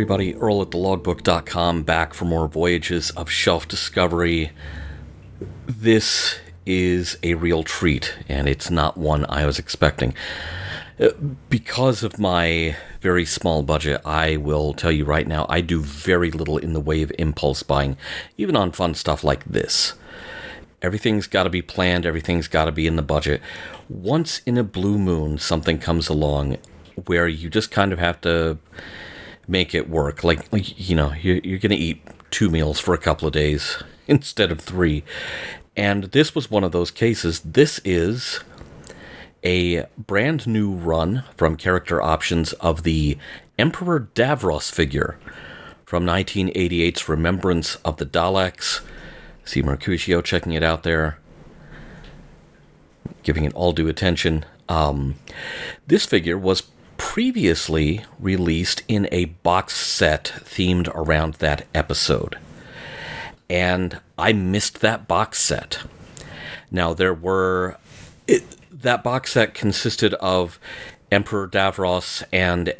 everybody, Earl at thelogbook.com, back for more Voyages of Shelf Discovery. This is a real treat, and it's not one I was expecting. Because of my very small budget, I will tell you right now, I do very little in the way of impulse buying, even on fun stuff like this. Everything's got to be planned, everything's got to be in the budget. Once in a blue moon, something comes along where you just kind of have to make it work. Like you know, you're going to eat 2 meals for a couple of days instead of 3. And this was one of those cases. This is a brand new run from Character Options of the Emperor Davros figure from 1988's Remembrance of the Daleks. See Mercutio checking it out there, giving it all due attention. This figure was previously released in a box set themed around that episode, and I missed that box set. Now, that box set consisted of Emperor Davros and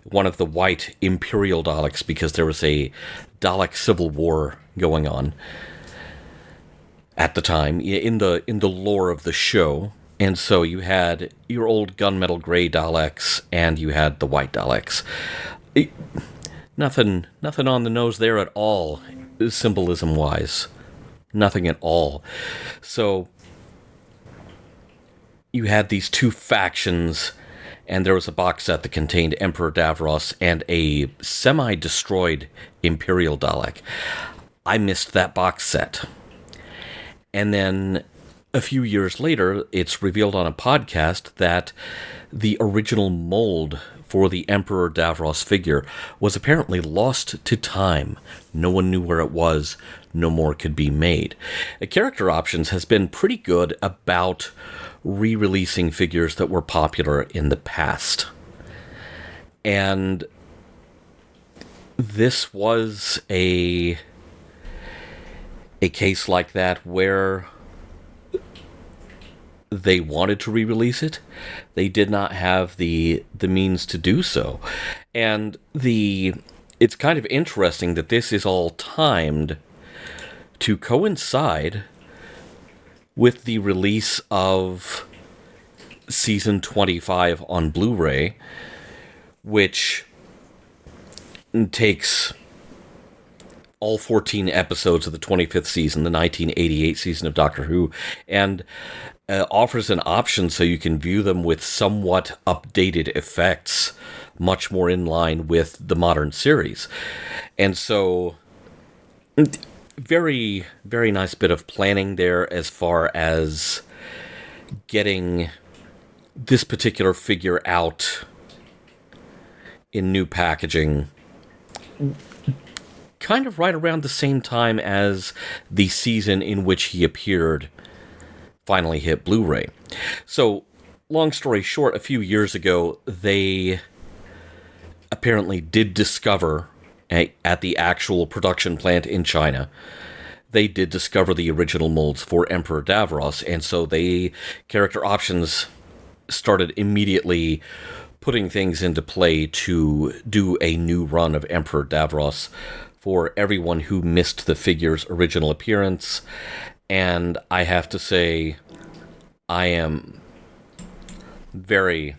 one of the white Imperial Daleks, because there was a Dalek civil war going on at the time in the lore of the show. And so you had your old gunmetal gray Daleks, and you had the white Daleks. Nothing on the nose there at all, symbolism-wise. Nothing at all. So you had these two factions, and there was a box set that contained Emperor Davros and a semi-destroyed Imperial Dalek. I missed that box set. And then a few years later, it's revealed on a podcast that the original mold for the Emperor Davros figure was apparently lost to time. No one knew where it was. No more could be made. Character Options has been pretty good about re-releasing figures that were popular in the past. And this was a case like that where they wanted to re-release it. They did not have the means to do so. And it's kind of interesting that this is all timed to coincide with the release of Season 25 on Blu-ray, which takes all 14 episodes of the 25th season, the 1988 season of Doctor Who, and offers an option so you can view them with somewhat updated effects, much more in line with the modern series. And so, very, very nice bit of planning there as far as getting this particular figure out in new packaging, kind of right around the same time as the season in which he appeared finally hit Blu-ray. So, long story short, a few years ago, they apparently did discover, at the actual production plant in China, they did discover the original molds for Emperor Davros, and so Character Options started immediately putting things into play to do a new run of Emperor Davros for everyone who missed the figure's original appearance. And I have to say, I am very,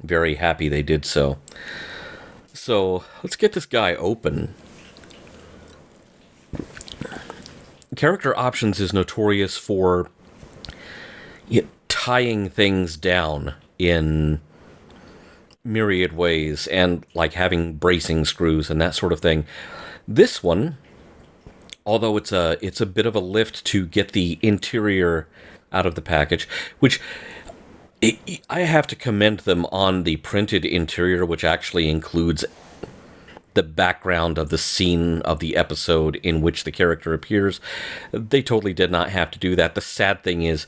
very happy they did so. So, let's get this guy open. Character Options is notorious for tying things down in myriad ways, and like having bracing screws and that sort of thing. This one, although it's a bit of a lift to get the interior out of the package, which I have to commend them on the printed interior, which actually includes the background of the scene of the episode in which the character appears. They totally did not have to do that. The sad thing is,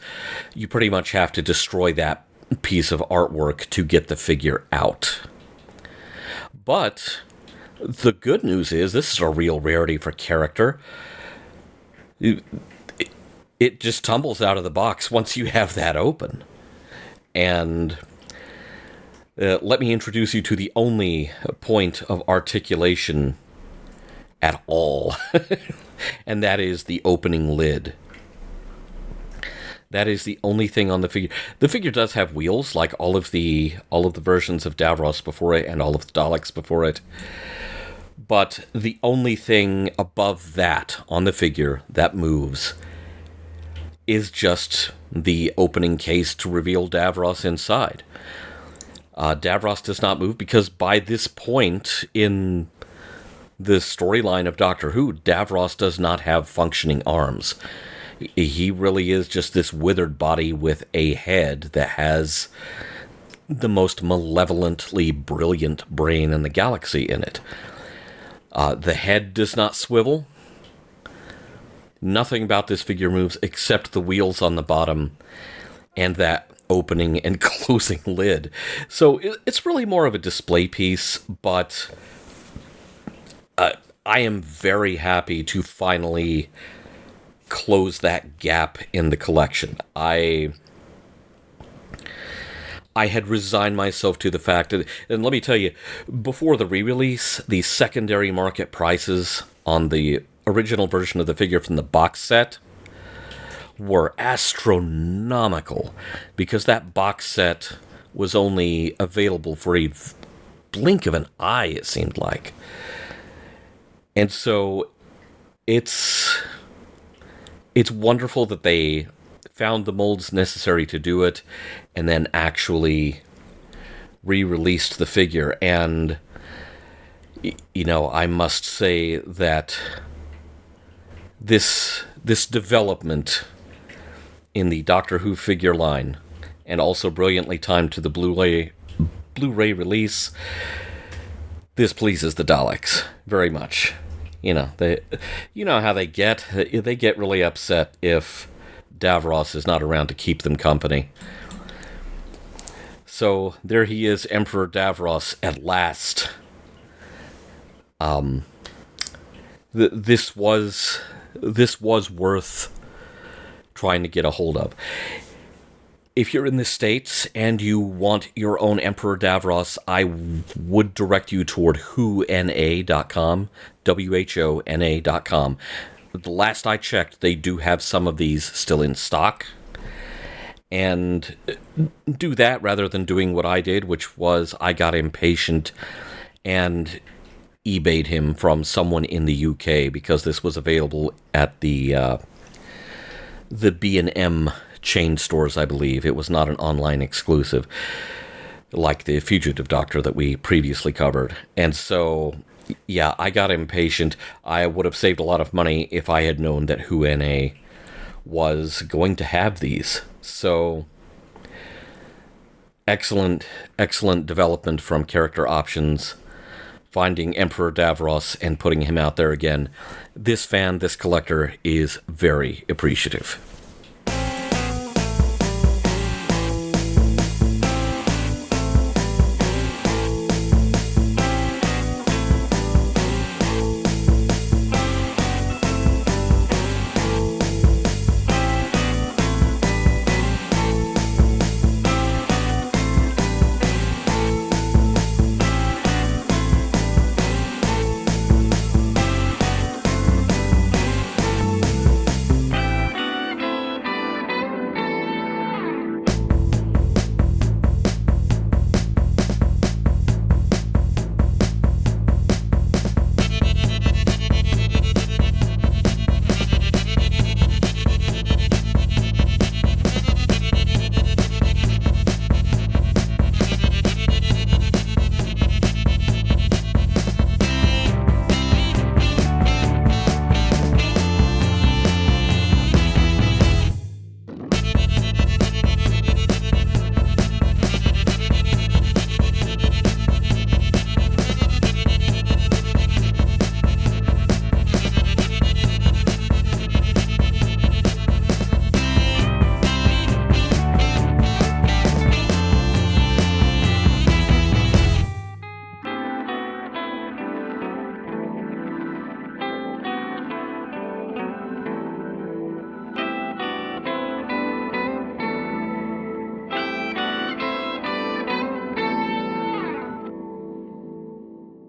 you pretty much have to destroy that piece of artwork to get the figure out. But the good news is, this is a real rarity for Character. It just tumbles out of the box once you have that open. And Let me introduce you to the only point of articulation at all, and that is the opening lid. That is the only thing on the figure. The figure does have wheels, like all of the versions of Davros before it and all of the Daleks before it. But the only thing above that on the figure that moves is just the opening case to reveal Davros inside. Davros does not move because by this point in the storyline of Doctor Who, Davros does not have functioning arms. He really is just this withered body with a head that has the most malevolently brilliant brain in the galaxy in it. The head does not swivel. Nothing about this figure moves except the wheels on the bottom and that opening and closing lid. So it's really more of a display piece, but I am very happy to finally close that gap in the collection. I had resigned myself to the fact that, and let me tell you, before the re-release, the secondary market prices on the original version of the figure from the box set were astronomical, because that box set was only available for a blink of an eye, it seemed like. And so it's wonderful that they found the molds necessary to do it and then actually re-released the figure. And, you know, I must say that this development in the Doctor Who figure line, and also brilliantly timed to the Blu-ray release, this pleases the Daleks very much. You know how they get really upset if Davros is not around to keep them company. So there he is, Emperor Davros, at last. This was worth trying to get a hold of. If you're in the States and you want your own Emperor Davros, I would direct you toward whona.com, WHONA.com. The last I checked, they do have some of these still in stock. And do that rather than doing what I did, which was I got impatient and eBayed him from someone in the UK, because this was available at the B&M chain stores, I believe. It was not an online exclusive, like the Fugitive Doctor that we previously covered. And so, yeah, I got impatient. I would have saved a lot of money if I had known that whona was going to have these. So, excellent development from Character Options, finding Emperor Davros and putting him out there again. This collector is very appreciative.